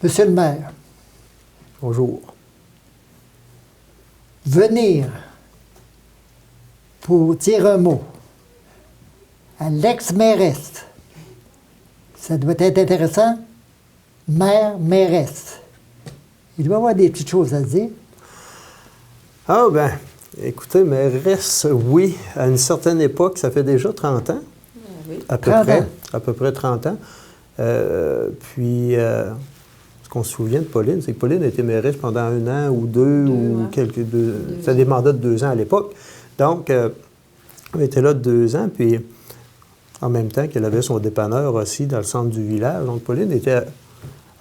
Monsieur le maire, Bonjour. venir pour dire un mot à l'ex-mairesse, ça doit être intéressant. Maire, mairesse. Il doit y avoir des petites choses à dire. Ah ben, écoutez, mairesse, oui, à une certaine époque, ça fait déjà 30 ans, Oui. à peu 30 près, ans. à peu près 30 ans. Ce qu'on se souvient de Pauline, c'est que Pauline a été mairesse pendant 1 an ou 2 ou ans. quelques deux. C'était des mandats de 2 ans à l'époque. Donc, elle était là de 2 ans, puis en même temps qu'elle avait son dépanneur aussi dans le centre du village. Donc, Pauline était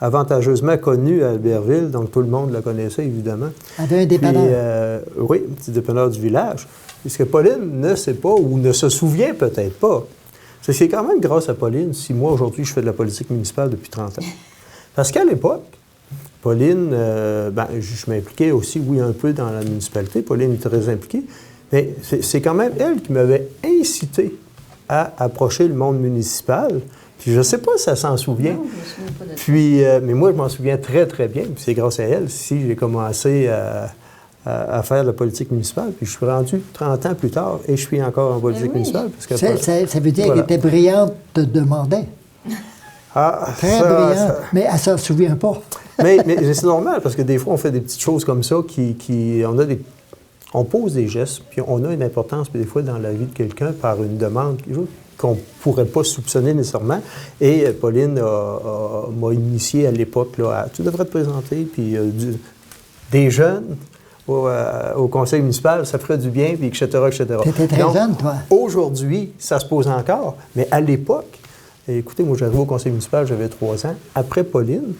avantageusement connue à Albertville, donc tout le monde la connaissait évidemment. Elle avait un dépanneur. Puis, oui, petit dépanneur du village. Et ce que Pauline ne sait pas ou ne se souvient peut-être pas, c'est que c'est quand même grâce à Pauline si moi, aujourd'hui, je fais de la politique municipale depuis 30 ans. Parce qu'à l'époque, Pauline, je m'impliquais aussi, oui, un peu dans la municipalité. Pauline est très impliquée. Mais c'est quand même elle qui m'avait incité à approcher le monde municipal. Puis je ne sais pas si elle s'en souvient. Non, je me souviens pas de ça. Puis, mais moi, je m'en souviens très, très bien. Puis c'est grâce à elle si j'ai commencé à faire de la politique municipale. Puis je suis rendu 30 ans plus tard et je suis encore en politique oui. municipale. Parce que, Ça veut dire voilà. qu'elle était brillante de demander. Ah, Très brillante, mais elle ne s'en souvient pas. mais c'est normal parce que des fois, on fait des petites choses comme ça on pose des gestes, puis on a une importance, puis des fois, dans la vie de quelqu'un par une demande, quelque chose qu'on ne pourrait pas soupçonner nécessairement. Et Pauline m'a initié à l'époque, là, tu devrais te présenter, puis des jeunes au conseil municipal, ça ferait du bien, puis etc., etc. Tu étais très Donc, jeune, toi. Aujourd'hui, ça se pose encore, mais à l'époque, écoutez, moi, j'arrive au conseil municipal, j'avais 3 ans. Après Pauline,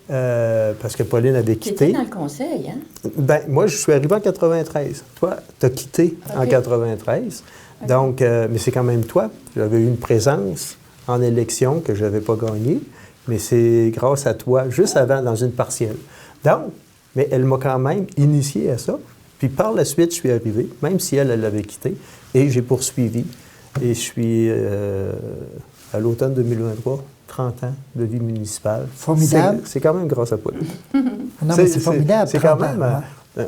parce que Pauline avait Tu quitté. étais dans le conseil, hein? Ben, moi, je suis arrivé en 93. Toi, tu as quitté en OK. 93. Donc, mais c'est quand même toi. J'avais eu une présence en élection que je n'avais pas gagnée, mais c'est grâce à toi, juste avant, dans une partielle. Donc, mais elle m'a quand même initié à ça. Puis par la suite, je suis arrivé, même si elle l'avait quitté, et j'ai poursuivi. Et je suis, à l'automne 2023, 30 ans de vie municipale. Formidable. C'est quand même grâce à Pauline. Non, mais c'est formidable. C'est quand 30 ans, même ouais.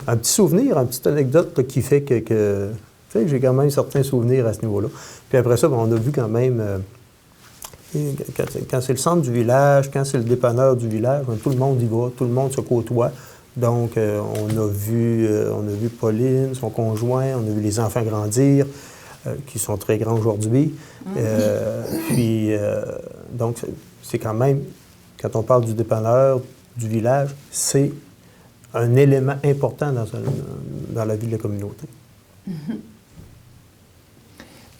un petit souvenir, une petite anecdote là, qui fait que tu sais, j'ai quand même certains souvenirs à ce niveau-là. Puis après ça, on a vu quand même, quand c'est le centre du village, quand c'est le dépanneur du village, tout le monde y va, tout le monde se côtoie. Donc, on a vu Pauline, son conjoint, on a vu les enfants grandir, qui sont très grands aujourd'hui. Donc, c'est quand même, quand on parle du dépanneur du village, c'est un élément important dans la vie de la communauté.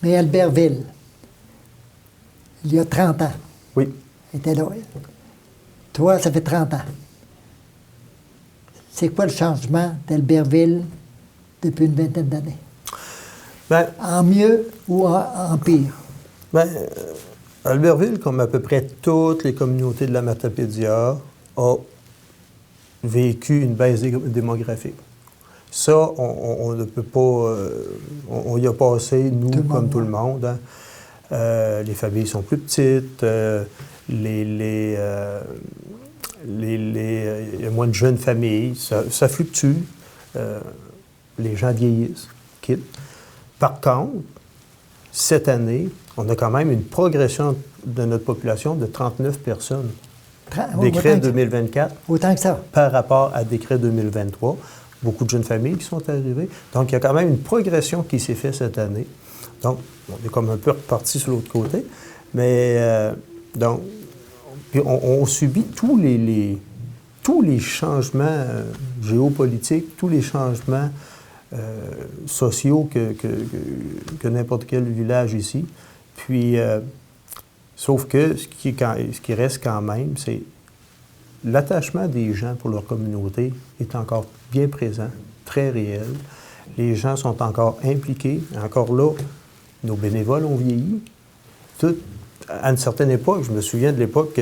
Mais Albertville, il y a 30 ans, Oui. était là. Toi, ça fait 30 ans. C'est quoi le changement d'Albertville depuis une vingtaine d'années? Bien, En mieux ou en pire? ben, Albertville, comme à peu près toutes les communautés de la Matapédia, a vécu une baisse démographique. Ça, on ne peut pas... on y a passé, nous, Tout le comme monde, tout le monde. Hein. Les familles sont plus petites, il y a moins de jeunes familles, ça fluctue. Les gens vieillissent, quittent. Par contre, cette année, on a quand même une progression de notre population de 39 personnes. Décret 2024 Autant que ça. par rapport à décret 2023. Beaucoup de jeunes familles qui sont arrivées. Donc, il y a quand même une progression qui s'est faite cette année. Donc, on est comme un peu reparti sur l'autre côté. Mais, donc, puis on subit tous les changements géopolitiques, tous les changements sociaux que n'importe quel village ici. Puis, sauf que ce qui reste quand même, c'est l'attachement des gens pour leur communauté est encore bien présent, très réel. Les gens sont encore impliqués. Encore là, nos bénévoles ont vieilli. À une certaine époque, je me souviens de l'époque,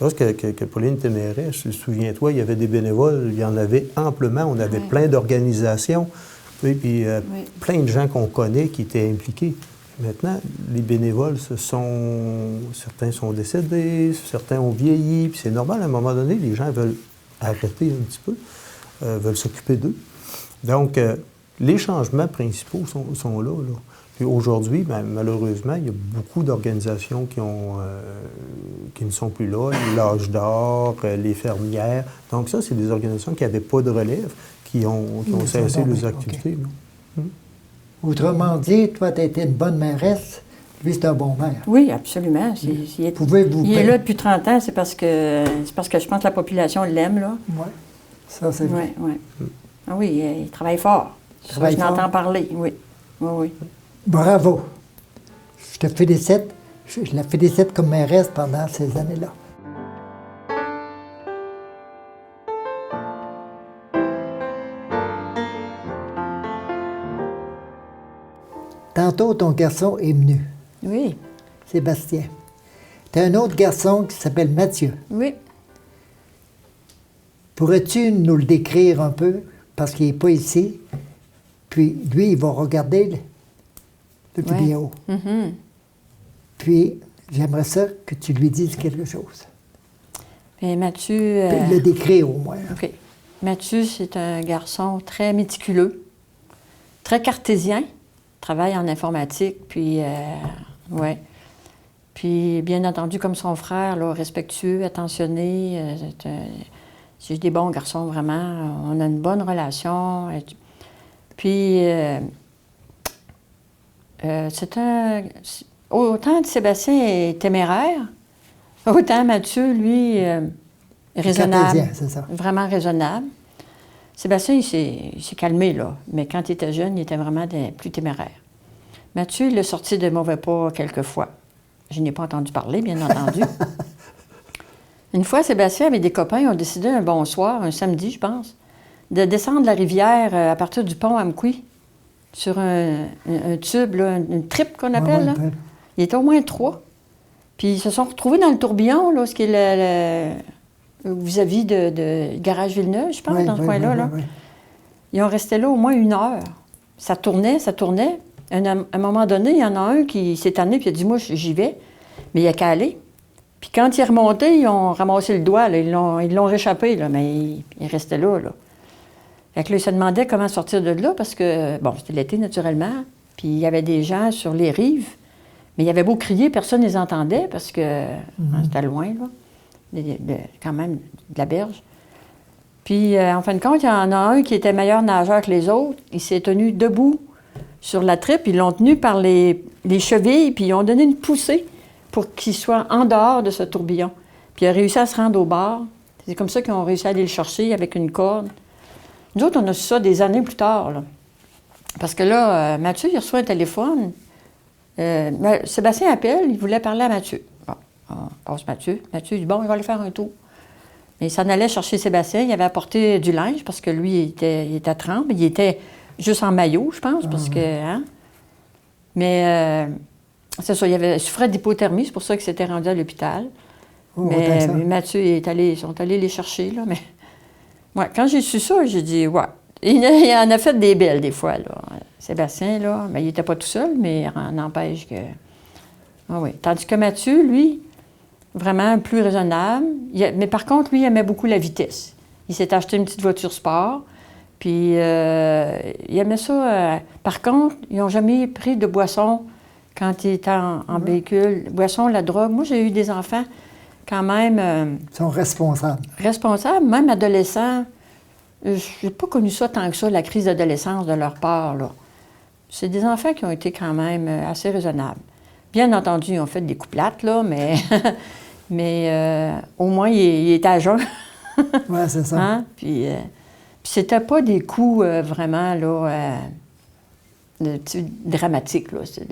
lorsque Pauline était mairesse, souviens-toi, il y avait des bénévoles, il y en avait amplement. On avait plein d'organisations, puis plein de gens qu'on connaît qui étaient impliqués. Maintenant, les bénévoles, certains sont décédés, certains ont vieilli, puis c'est normal, à un moment donné, les gens veulent arrêter un petit peu, veulent s'occuper d'eux. Donc, les changements principaux sont là. Puis aujourd'hui, ben, malheureusement, il y a beaucoup d'organisations qui ne sont plus là, l'âge d'or, les fermières. Donc ça, c'est des organisations qui n'avaient pas de relève, qui ont cessé leurs activités. Okay. Autrement dit, toi, tu as été une bonne mairesse, lui, c'est un bon maire. Oui, absolument. Il est là depuis 30 ans, c'est parce que je pense que la population l'aime, là. Oui, ça, c'est vrai. Oui. Ah oui, il travaille fort. Je l'entends parler, oui. Oui. Bravo. Je te félicite. Je la félicite comme mairesse pendant ces années-là. Tantôt, ton garçon est venu. Oui. Sébastien. Tu as un autre garçon qui s'appelle Mathieu. Oui. Pourrais-tu nous le décrire un peu? Parce qu'il n'est pas ici. Puis, lui, il va regarder le vidéo. Mm-hmm. Puis, j'aimerais ça que tu lui dises quelque chose. Et Mathieu... Puis le décrire au moins. OK. Mathieu, c'est un garçon très méticuleux, très cartésien, travaille en informatique, puis... ouais. Puis, bien entendu, comme son frère, là, respectueux, attentionné. C'est des bons garçons, vraiment. On a une bonne relation. Puis, autant Sébastien est téméraire, autant Mathieu, lui, raisonnable. Cartésien, c'est ça. Vraiment raisonnable. Sébastien, il s'est calmé, là. Mais quand il était jeune, il était vraiment plus téméraire. Mathieu, il l'a sorti de mauvais pas quelquefois. Je n'ai pas entendu parler, bien entendu. Une fois, Sébastien avec des copains ont décidé un bon soir, un samedi, je pense, de descendre la rivière à partir du pont Amqui sur un tube, là, une tripe qu'on appelle. Là. Il était au moins 3. Puis ils se sont retrouvés dans le tourbillon, là, ce qui est vis-à-vis de Garage Villeneuve, je pense, dans ce coin-là. Là. Ils ont resté là au moins 1 heure. Ça tournait. À un moment donné, il y en a un qui s'est tanné et il a dit « Moi, j'y vais ». Mais il n'y a qu'à aller. Puis quand il est remonté, ils ont ramassé le doigt, là, ils l'ont réchappé, là, mais il restait là. Fait que là, il se demandait comment sortir de là, parce que, bon, c'était l'été, naturellement, puis il y avait des gens sur les rives, mais il avait beau crier, personne ne les entendait, parce que c'était loin, là, quand même, de la berge. Puis, en fin de compte, il y en a un qui était meilleur nageur que les autres. Il s'est tenu debout sur la tripe, ils l'ont tenu par les chevilles, puis ils ont donné une poussée pour qu'il soit en dehors de ce tourbillon. Puis il a réussi à se rendre au bord. C'est comme ça qu'ils ont réussi à aller le chercher avec une corde. Nous autres, on a su ça des années plus tard, là. Parce que là, Mathieu, il reçoit un téléphone. Sébastien appelle, il voulait parler à Mathieu. Bon, on passe Mathieu. Mathieu dit, bon, il va aller faire un tour. Mais il s'en allait chercher Sébastien. Il avait apporté du linge parce que lui, il était à trempe. Il était juste en maillot, je pense, parce que... Hein? Mais... c'est ça, il souffrait d'hypothermie, c'est pour ça qu'il s'était rendu à l'hôpital. Mais Mathieu ils sont allés les chercher, là. Mais ouais, quand j'ai su ça, j'ai dit, ouais. Il en a fait des belles, des fois, là. Sébastien, là, mais il n'était pas tout seul, mais il n'empêche que... Ah oui. Tandis que Mathieu, lui, vraiment plus raisonnable. Mais par contre, lui, il aimait beaucoup la vitesse. Il s'est acheté une petite voiture sport, puis il aimait ça. Par contre, ils n'ont jamais pris de boisson quand il était en véhicule. Boisson, la drogue. Moi, j'ai eu des enfants quand même... Ils sont responsables. Responsables, même adolescents. Je n'ai pas connu ça tant que ça, la crise d'adolescence de leur part, là. C'est des enfants qui ont été quand même assez raisonnables. Bien entendu, ils ont fait des couplates, là, mais... mais au moins, il était à jeun. Oui, c'est ça. Hein? Puis c'était pas des coups vraiment, là... dramatiques, là. C'est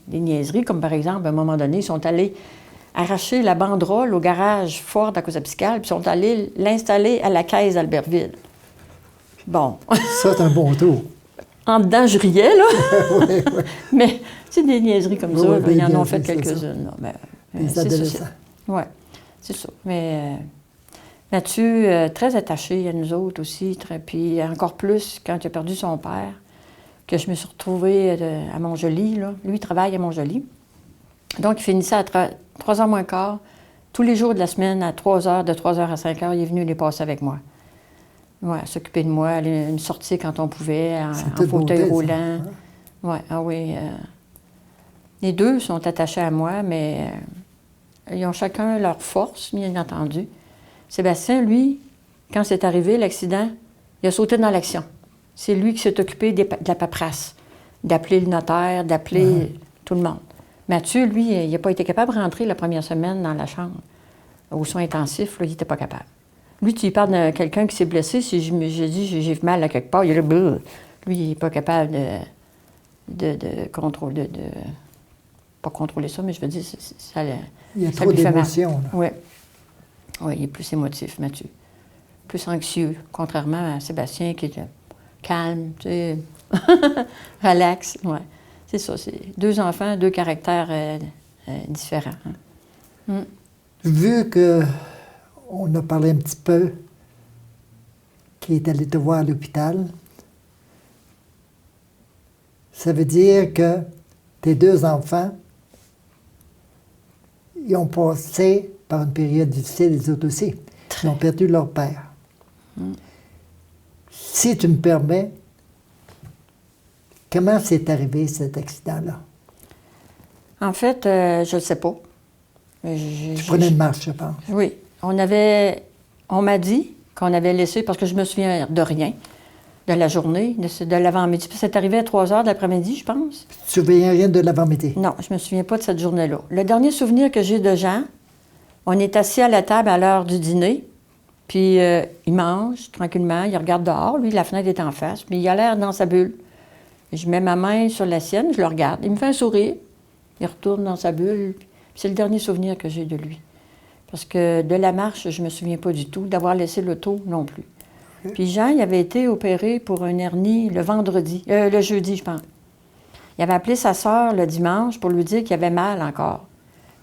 des niaiseries, comme par exemple, à un moment donné, ils sont allés arracher la banderole au garage Ford à Cosapiscale, puis ils sont allés l'installer à la caisse d'Albertville. Bon. Ça, c'est un bon tour. En dedans, je riais, là. Oui. Mais c'est des niaiseries comme ça, Oui, ils en ont fait quelques-unes. Les adolescents. Oui, c'est ça. Mais Mathieu, très attaché à nous autres aussi, puis encore plus quand il a perdu son père. que je me suis retrouvée à Montjoly, là. Lui, il travaille à Montjoly. Donc, il finissait à 3h moins quart. Tous les jours de la semaine, à 3h, de 3h à 5h, il est venu les passer avec moi. Ouais, s'occuper de moi, aller une sortie quand on pouvait, en fauteuil roulant. Ouais, ah oui. Les deux sont attachés à moi, mais ils ont chacun leur force, bien entendu. Sébastien, lui, quand c'est arrivé, l'accident, il a sauté dans l'action. C'est lui qui s'est occupé de la paperasse, d'appeler le notaire, d'appeler tout le monde. Mathieu, lui, il n'a pas été capable de rentrer la première semaine dans la chambre. Aux soins intensifs, là, il n'était pas capable. Lui, tu lui parles de quelqu'un qui s'est blessé, si j'ai dit j'ai mal à quelque part, il est là, bleu. Lui, il n'est pas capable de contrôler, pas contrôler ça, mais je veux dire, ça il y a ça trop lui fait mal. d'émotions. Oui. Oui, il est plus émotif, Mathieu. Plus anxieux, contrairement à Sébastien qui est calme, tu sais, relax. Ouais. C'est ça, c'est 2 enfants, 2 caractères différents. Hein. Vu qu'on a parlé un petit peu qui est allé te voir à l'hôpital, ça veut dire que tes 2 enfants, ils ont passé par une période difficile, les autres aussi. Ils ont perdu leur père. Si tu me permets, comment c'est arrivé cet accident-là? En fait, je ne sais pas. Tu prenais une marche, je pense. Oui. On m'a dit qu'on avait laissé, parce que je me souviens de rien, de la journée, de l'avant-midi. Puis c'est arrivé à 3h de l'après-midi, je pense. Tu ne souviens rien de l'avant-midi? Non, je ne me souviens pas de cette journée-là. Le dernier souvenir que j'ai de Jean, on est assis à la table à l'heure du dîner, puis il mange tranquillement, il regarde dehors, lui, la fenêtre est en face, puis il a l'air dans sa bulle. Je mets ma main sur la sienne, je le regarde. Il me fait un sourire, il retourne dans sa bulle. C'est le dernier souvenir que j'ai de lui. Parce que de la marche, je ne me souviens pas du tout, d'avoir laissé l'auto non plus. Puis Jean, il avait été opéré pour une hernie le jeudi, je pense. Il avait appelé sa sœur le dimanche pour lui dire qu'il avait mal encore.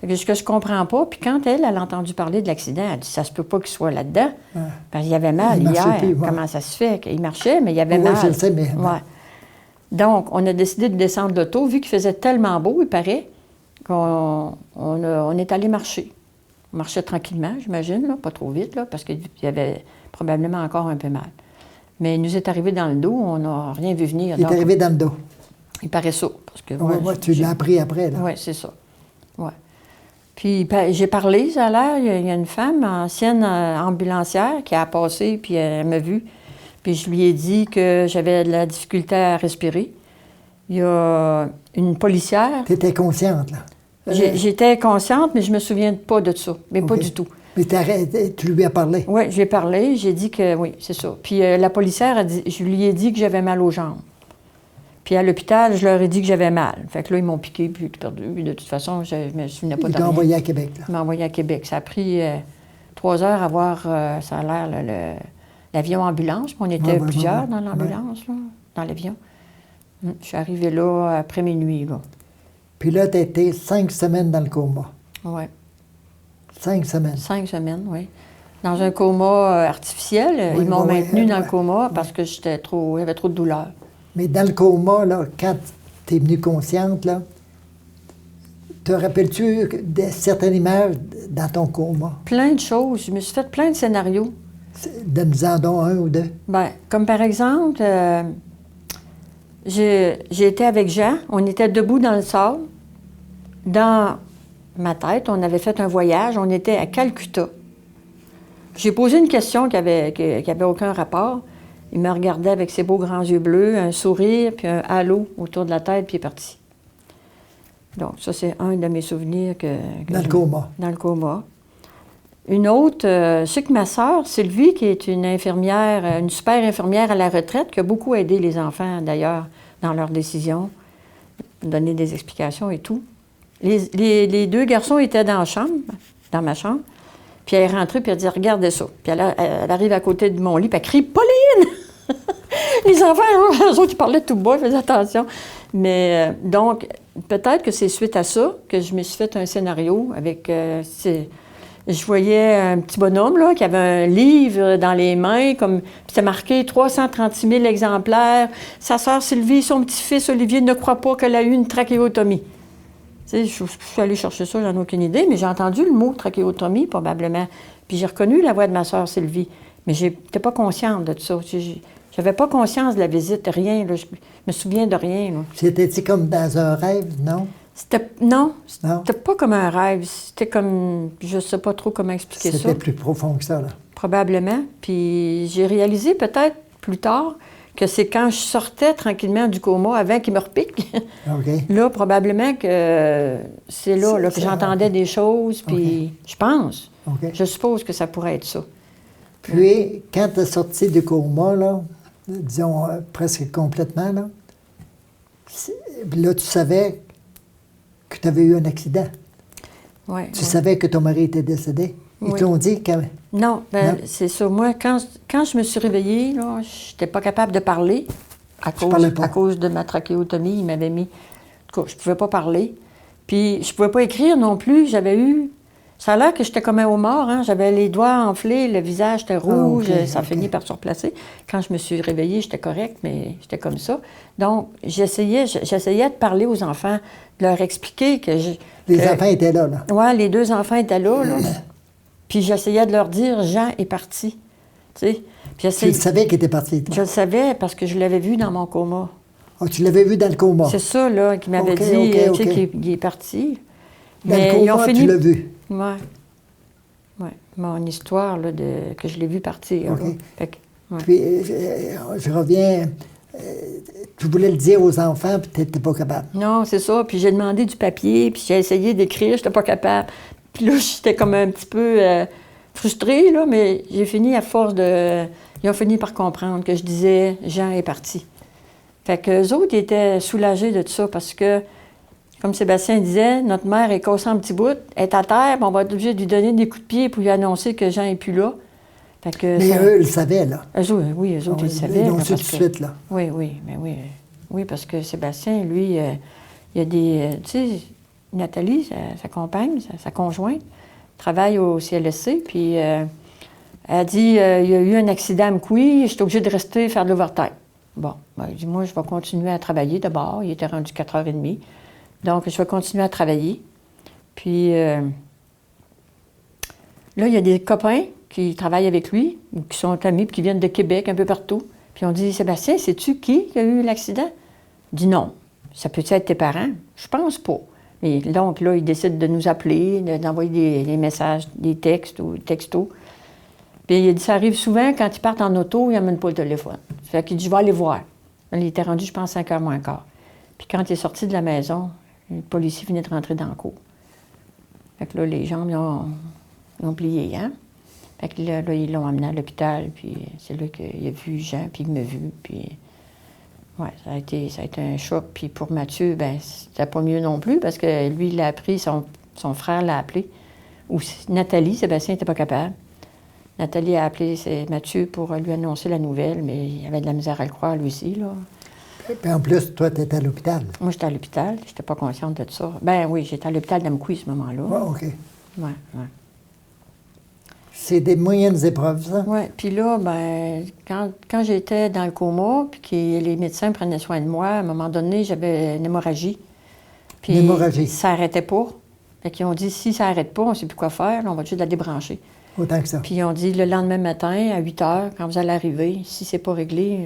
Fait que ce que je comprends pas, puis quand elle a entendu parler de l'accident, elle dit « ça se peut pas qu'il soit là-dedans parce qu'il avait mal hier. Plus, ouais. Comment ça se fait? Il marchait, mais il avait mal. Je le sais, mais... Ouais. Donc, on a décidé de descendre l'auto, vu qu'il faisait tellement beau, il paraît, qu'on est allé marcher. On marchait tranquillement, j'imagine, là, pas trop vite, là, parce qu'il y avait probablement encore un peu mal. Mais il nous est arrivé dans le dos, on n'a rien vu venir. Il est arrivé dans le dos. Il paraît ça. Parce que, tu l'as appris après, là. Oui, c'est ça. Ouais. Puis j'ai parlé, ça a l'air, il y a une femme, ancienne ambulancière, qui a passé, puis elle m'a vue. Puis je lui ai dit que j'avais de la difficulté à respirer. Il y a une policière. Tu étais consciente, là? J'étais consciente, mais je me souviens pas de ça. Mais pas du tout. Mais tu lui as parlé? Oui, j'ai parlé. J'ai dit que oui, c'est ça. Puis la policière, je lui ai dit que j'avais mal aux jambes. Puis à l'hôpital, je leur ai dit que j'avais mal. Fait que là, ils m'ont piqué, puis perdu. Puis de toute façon, je me souvenais pas de rien. Ils t'ont envoyé à Québec, là? Ils m'ont envoyé à Québec. Ça a pris 3 heures à voir, ça a l'air, l'avion ambulance. On était plusieurs dans l'ambulance, là, dans l'avion. Je suis arrivée là après minuit, là. Puis là, tu as été 5 semaines dans le coma. Oui. 5 semaines. 5 semaines, oui. Dans un coma artificiel. Ils m'ont maintenue dans le coma parce que il y avait trop de douleur. Mais dans le coma, là, quand tu es venue consciente, là, te rappelles-tu de certaines images dans ton coma? Plein de choses. Je me suis fait plein de scénarios. Donne-nous-en donc 1 ou 2. Bien, comme par exemple, j'ai été avec Jean. On était debout dans le sable. Dans ma tête, on avait fait un voyage. On était à Calcutta. J'ai posé une question qui avait aucun rapport. Il me regardait avec ses beaux grands yeux bleus, un sourire, puis un halo autour de la tête, puis il est parti. Donc, ça, c'est un de mes souvenirs dans le coma. Dans le coma. Une autre, je sais que ma sœur, Sylvie, qui est une infirmière, une super infirmière à la retraite, qui a beaucoup aidé les enfants, d'ailleurs, dans leurs décisions, donner des explications et tout. Les 2 garçons étaient dans ma chambre, puis elle est rentrée, puis elle dit « Regardez ça ». Puis elle arrive à côté de mon lit, puis elle crie « Pauline! » Les enfants, eux autres, ils parlaient tout bas, ils faisaient attention. Mais donc, peut-être que c'est suite à ça que je me suis fait un scénario avec... je voyais un petit bonhomme là, qui avait un livre dans les mains, comme c'était marqué 336 000 exemplaires. Sa sœur Sylvie, son petit-fils Olivier ne croit pas qu'elle a eu une trachéotomie. Tu sais, je suis allée chercher ça, j'en ai aucune idée, mais j'ai entendu le mot trachéotomie, probablement. Puis j'ai reconnu la voix de ma sœur Sylvie. Mais je n'étais pas consciente de ça. J'avais pas conscience de la visite, rien. Là. Je me souviens de rien. Là. C'était-tu comme dans un rêve, non? Non, c'était pas comme un rêve. C'était comme... Je sais pas trop comment expliquer ça. C'était plus profond que ça, là. Probablement. Puis j'ai réalisé peut-être plus tard que c'est quand je sortais tranquillement du coma avant qu'il me repique. OK. Là, probablement que c'est là que j'entendais des choses, puis je pense. OK. Je suppose que ça pourrait être ça. Puis, quand tu es sorti du coma, là, disons presque complètement, là, tu savais que tu avais eu un accident. Ouais, Tu savais que ton mari était décédé. Ils Oui. t'ont dit que... Non, c'est ça. Moi, quand je me suis réveillée, là, je n'étais pas capable de parler à cause de ma trachéotomie. Il m'avait mis... En tout cas, je ne pouvais pas parler. Puis, je ne pouvais pas écrire non plus. J'avais eu... Ça a l'air que j'étais comme un homard, hein? J'avais les doigts enflés, le visage était rouge, ça a fini par se replacer. Quand je me suis réveillée, j'étais correcte, mais j'étais comme ça. Donc, j'essayais de parler aux enfants, de leur expliquer que... Les enfants étaient là, là. Oui, les 2 enfants étaient là. Puis j'essayais de leur dire, Jean est parti. Tu sais? Tu le savais qu'il était parti, toi? Je le savais parce que je l'avais vu dans mon coma. Oh, tu l'avais vu dans le coma? C'est ça, là, qui m'avait dit tu sais, qu'il est parti. Dans le coma, tu l'as vu? Oui. Ouais. Mon histoire, là, que je l'ai vu partir. OK. Fait que, Puis, je reviens... tu voulais le dire aux enfants, puis tu n'étais pas capable. Non, c'est ça. Puis j'ai demandé du papier, puis j'ai essayé d'écrire, je n'étais pas capable. Puis là, j'étais comme un petit peu frustrée, là, mais j'ai fini à force de... Ils ont fini par comprendre que je disais « Jean est parti ». Fait qu'eux autres, ils étaient soulagés de tout ça parce que, comme Sébastien disait, notre mère est cassée en petits bouts, elle est à terre, puis on va être obligé de lui donner des coups de pied pour lui annoncer que Jean n'est plus là. Fait que mais eux, ils le savaient, là. Eux autres, ils le savaient. Ils l'ont su tout de suite, là. Oui, mais oui. Oui, parce que Sébastien, lui, il y a des... tu sais, Nathalie, sa compagne, sa conjointe, travaille au CLSC, puis elle a dit, il y a eu un accident à Mkoui, j'étais obligée de rester faire de l'overtime. Bon, elle dit, moi, je vais continuer à travailler d'abord. Il était rendu 4h30. Donc, je vais continuer à travailler. Puis, là, il y a des copains qui travaillent avec lui, ou qui sont amis, puis qui viennent de Québec, un peu partout. Puis on dit, Sébastien, sais-tu qui a eu l'accident? Il dit, non. Ça peut être tes parents? Je pense pas. Et donc, là, il décide de nous appeler, d'envoyer des messages, des textes ou textos. Puis il a dit, ça arrive souvent, quand ils partent en auto, ils n'amènent pas le téléphone. Fait qu'il dit, je vais aller voir. Il était rendu, je pense, 5h moins quart. Puis quand il est sorti de la maison, le policier venait de rentrer dans le cour. Fait que là, les jambes, ils ont plié, hein? Fait que là, ils l'ont amené à l'hôpital, puis c'est là qu'il a vu Jean, puis il m'a vu, puis... Oui, ça a été un choc. Puis pour Mathieu, ben c'était pas mieux non plus, parce que lui, il l'a appris, son frère l'a appelé. Ou Nathalie, Sébastien n'était pas capable. Nathalie a appelé Mathieu pour lui annoncer la nouvelle, mais il avait de la misère à le croire, lui aussi, là. Puis en plus, toi, tu étais à l'hôpital. Moi, j'étais à l'hôpital. Je n'étais pas consciente de ça. Ben oui, j'étais à l'hôpital d'Amkoui, à ce moment-là. Oui, OK. Oui. C'est des moyennes épreuves, ça? Oui. Puis là, ben, quand j'étais dans le coma, puis que les médecins prenaient soin de moi, à un moment donné, j'avais une hémorragie. Puis une hémorragie? Ça n'arrêtait pas. Fait qu'ils ont dit, si ça n'arrête pas, on ne sait plus quoi faire, là, on va juste la débrancher. Autant que ça. Puis ils ont dit, le lendemain matin, à 8h, quand vous allez arriver, si c'est pas réglé,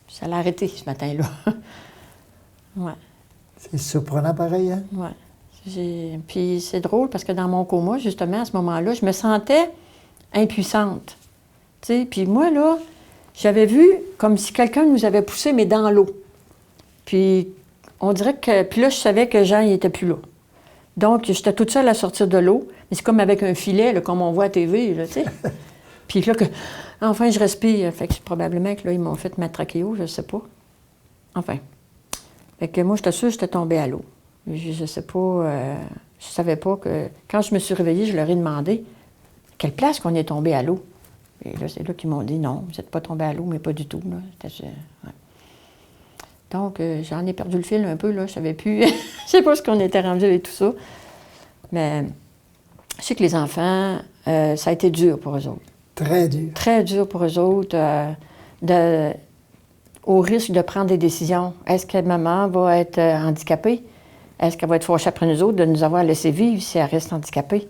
ça allait arrêter ce matin-là. Oui. C'est surprenant pareil, hein? Oui. Puis c'est drôle parce que dans mon coma, justement, à ce moment-là, je me sentais impuissante. Tu sais, puis moi, là, j'avais vu comme si quelqu'un nous avait poussé, mais dans l'eau. Puis on dirait que... Puis là, je savais que Jean, il n'était plus là. Donc, j'étais toute seule à sortir de l'eau. Mais c'est comme avec un filet, là, comme on voit à TV, là, tu sais. Puis là, enfin, je respire. Fait que probablement que là, ils m'ont fait ma trachéo, je ne sais pas. Enfin. Fait que moi, j'étais sûre que j'étais tombée à l'eau. Je sais pas, je savais pas que... Quand je me suis réveillée, je leur ai demandé quelle place qu'on est tombé à l'eau. Et là, c'est là qu'ils m'ont dit non, vous n'êtes pas tombé à l'eau, mais pas du tout. Là. Ouais. Donc, j'en ai perdu le fil un peu, là. Je savais plus. Je sais pas ce qu'on était rendu avec tout ça. Mais Je sais que les enfants, ça a été dur pour eux autres. Très dur. Très dur pour eux autres, au risque de prendre des décisions. Est-ce que maman va être handicapée? Est-ce qu'elle va être fâchée après nous autres de nous avoir laissé vivre si elle reste handicapée?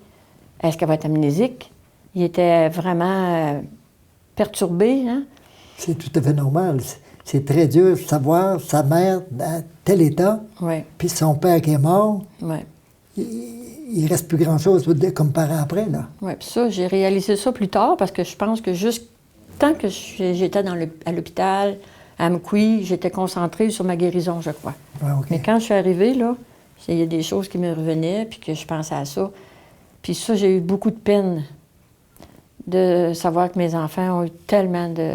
Est-ce qu'elle va être amnésique? Il était vraiment perturbé, hein? C'est tout à fait normal. C'est très dur de savoir sa mère dans tel état, Oui, puis son père qui est mort. oui. Il reste plus grand-chose comme parent après, là. Oui, puis ça, j'ai réalisé ça plus tard parce que je pense que juste tant que j'étais à l'hôpital, à Amqui, j'étais concentrée sur ma guérison, je crois. Ouais, OK. Mais quand je suis arrivée, là, il y a des choses qui me revenaient, puis que je pensais à ça. Puis ça, j'ai eu beaucoup de peine de savoir que mes enfants ont eu tellement de...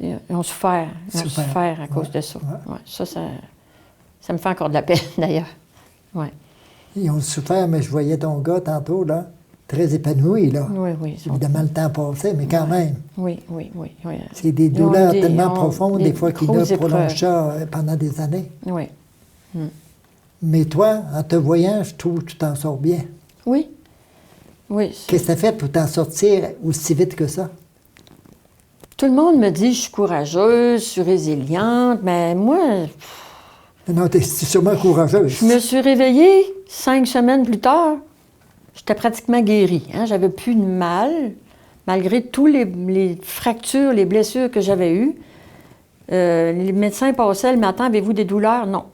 Ils ont souffert. Ils ont souffert à cause de ça. Ouais. Ouais, ça me fait encore de la peine, d'ailleurs. Ouais. Ils ont souffert, mais je voyais ton gars tantôt, là, très épanoui, là. Oui, oui. Évidemment, le temps passait, mais quand même. Oui, oui, oui. Oui, C'est des Ils ont douleurs eu tellement ils ont profondes, des fois, qui grosses prolongent épreuves. ça pendant des années. Oui. Mais toi, en te voyant, je trouve que tu t'en sors bien. Oui. Oui. Qu'est-ce que tu as fait pour t'en sortir aussi vite que ça? Tout le monde me dit que je suis courageuse, je suis résiliente, mais moi, Non, tu es sûrement courageuse. je me suis réveillée 5 semaines plus tard. J'étais pratiquement guérie. Hein? J'avais plus de mal, malgré tous les fractures, les blessures que j'avais eues. Les médecins passaient le matin, avez-vous des douleurs? Non.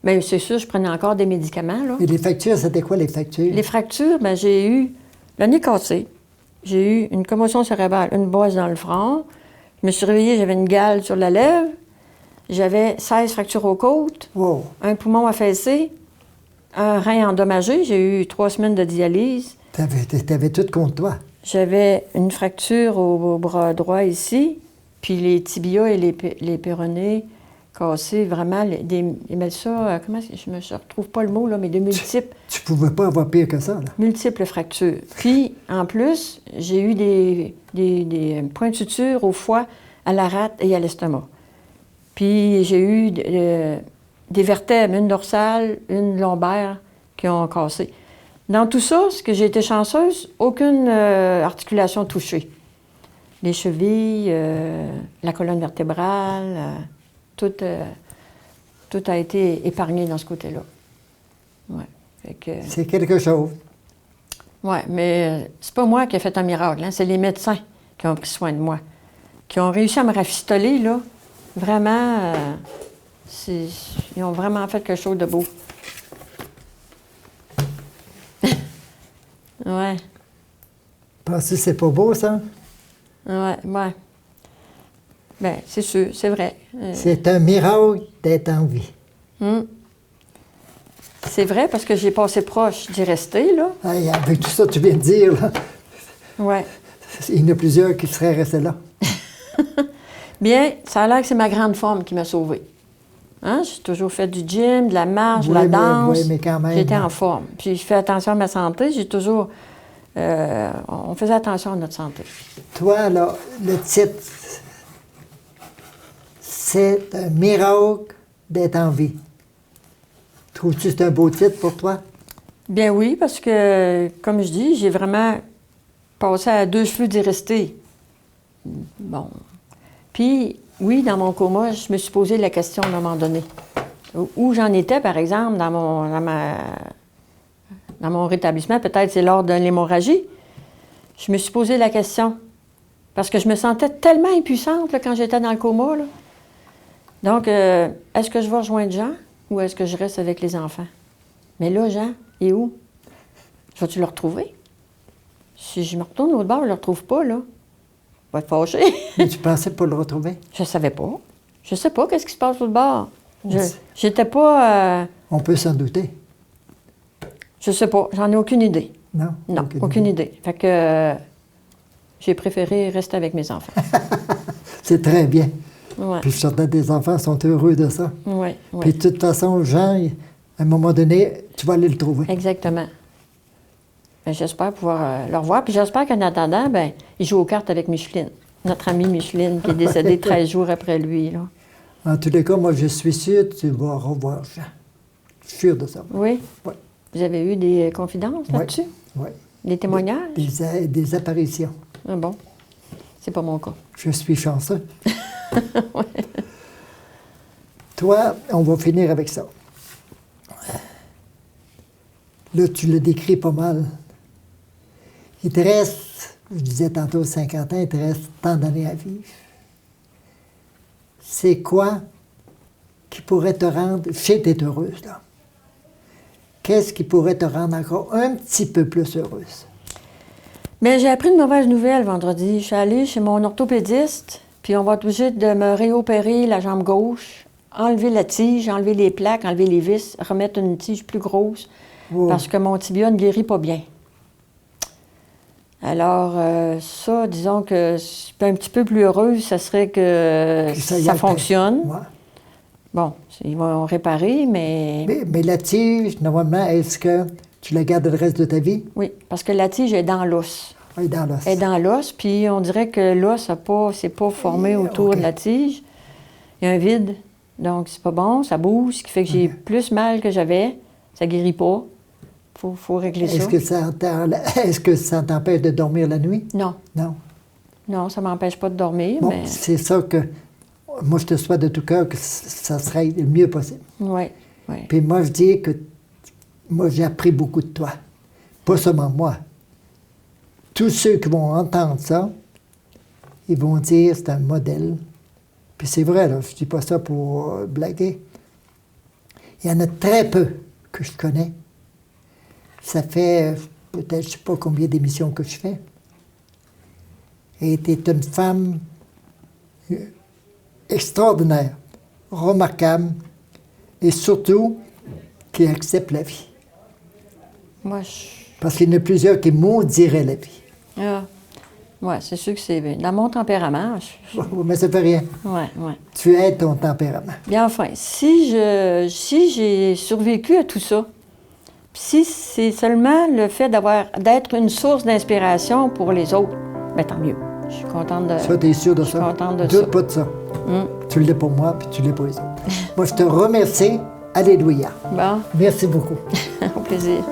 Bien, c'est sûr, je prenais encore des médicaments. Là. Et les factures, c'était quoi les factures? Les fractures, bien, j'ai eu le nez cassé. J'ai eu une commotion cérébrale, une boisse dans le front. Je me suis réveillée, j'avais une gale sur la lèvre. J'avais 16 fractures aux côtes, Wow. un poumon affaissé, un rein endommagé. J'ai eu 3 semaines de dialyse. T'avais tout contre toi. J'avais une fracture au bras droit ici, puis les tibias et les péronées cassés, vraiment. Ils mettent ça, comment je me retrouve pas le mot, là, mais de multiples. Tu pouvais pas avoir pire que ça, là. Multiples fractures. Puis, en plus, j'ai eu des points de suture au foie, à la rate et à l'estomac. Puis, j'ai eu des vertèbres, une dorsale, une lombaire, qui ont cassé. Dans tout ça, ce que j'ai été chanceuse, aucune articulation touchée. Les chevilles, la colonne vertébrale, tout a été épargné dans ce côté-là. Ouais. Fait que... C'est quelque chose. Oui, mais c'est pas moi qui ai fait un miracle, hein, c'est les médecins qui ont pris soin de moi, qui ont réussi à me rafistoler, là. Vraiment, ils ont vraiment fait quelque chose de beau. Ouais, Penses-tu que c'est pas beau, ça? ouais. Bien, c'est sûr, c'est vrai. C'est un miracle d'être en vie. C'est vrai parce que j'ai passé proche d'y rester, là. Hey, avec tout ça que tu viens de dire, là, Ouais. il y en a plusieurs qui seraient restés là. Bien, ça a l'air que c'est ma grande forme qui m'a sauvée. Hein? J'ai toujours fait du gym, de la marche, de Oui, la mais- danse. oui, mais quand même, J'étais hein. en forme. Puis je fais attention à ma santé. J'ai toujours... on faisait attention à notre santé. Toi, là, le titre, c'est un miracle d'être en vie. Trouves-tu que c'est un beau titre pour toi? Bien oui, parce que, comme je dis, j'ai vraiment passé à 2 cheveux d'y rester. Bon. Puis, oui, dans mon coma, je me suis posé la question à un moment donné. Où j'en étais, par exemple, dans mon rétablissement, peut-être c'est lors de l'hémorragie, je me suis posé la question. Parce que je me sentais tellement impuissante là, quand j'étais dans le coma. Là. Donc, est-ce que je vais rejoindre Jean ou est-ce que je reste avec les enfants? Mais là, Jean, il est où? Vas-tu le retrouver? Si je me retourne au bord, je ne le retrouve pas, là. Je vais être fâchée. Mais tu pensais pas le retrouver? Je savais pas. Je sais pas qu'est-ce qui se passe au bord. On sait. J'étais pas... On peut s'en douter. je sais pas. J'en ai aucune idée. Non? Non, aucune idée. Fait que j'ai préféré rester avec mes enfants. C'est très bien. Ouais. Puis je suis certain que tes enfants sont heureux de ça. Oui, Puis de toute façon, Jean, à un moment donné, tu vas aller le trouver. exactement. Ben, j'espère pouvoir le revoir. Puis j'espère qu'en attendant, ben, il joue aux cartes avec Micheline. Notre amie Micheline, qui est décédée 13 jours après lui. Là. En tous les cas, moi, je suis sûr que tu vas revoir Jean. Je suis sûr de ça. Oui? Oui. Vous avez eu des confidences Oui. là-dessus? Oui. Des témoignages? Des apparitions. Ah bon. C'est pas mon cas. Je suis chanceux. Toi, on va finir avec ça. Là, tu le décris pas mal. Il te reste, je disais tantôt 50 ans, il te reste tant d'années à vivre. C'est quoi qui pourrait te rendre, je sais que t'es heureuse, là. Qu'est-ce qui pourrait te rendre encore un petit peu plus heureuse? Bien, j'ai appris une mauvaise nouvelle vendredi. Je suis allée chez mon orthopédiste, puis on va être obligé de me réopérer la jambe gauche, enlever la tige, enlever les plaques, enlever les vis, remettre une tige plus grosse, parce que mon tibia ne guérit pas bien. Alors, ça, disons que je suis un petit peu plus heureuse, ça serait que ça fonctionne. Ouais. Bon, ils vont réparer, mais... Mais la tige, normalement, est-ce que tu la gardes le reste de ta vie? Oui, parce que la tige est dans l'os. Elle est dans l'os. Elle est dans l'os, puis on dirait que l'os s'est pas formé autour de la tige. Il y a un vide, donc c'est pas bon, ça bouge, ce qui fait que j'ai plus mal que j'avais. Ça guérit pas. Faut régler ça. Est-ce que ça t'empêche de dormir la nuit? Non. Non. Non, ça m'empêche pas de dormir, Bon, mais... c'est ça que... Moi, je te souhaite de tout cœur que ça serait le mieux possible. Oui, oui. Puis moi, je dis que... Moi, j'ai appris beaucoup de toi. Pas seulement moi. Tous ceux qui vont entendre ça, ils vont dire c'est un modèle. Puis c'est vrai, là, je dis pas ça pour blaguer. Il y en a très peu que je connais. Ça fait peut-être, je ne sais pas combien d'émissions que je fais. Et tu es une femme extraordinaire, remarquable, et surtout qui accepte la vie. Moi, Parce qu'il y en a plusieurs qui maudiraient la vie. Ah, oui, c'est sûr que c'est dans mon tempérament. Mais ça ne fait rien. Oui, oui. Tu aides ton tempérament. Bien enfin, si j'ai survécu à tout ça, si c'est seulement le fait d'être une source d'inspiration pour les autres, bien tant mieux. Je suis contente de Ça, tu es sûr de ça? Je suis contente de Doute ça. pas de ça. Tu l'es pour moi, puis tu l'es pour les autres. Moi, je te remercie. Alléluia. Bon, Merci beaucoup. au plaisir.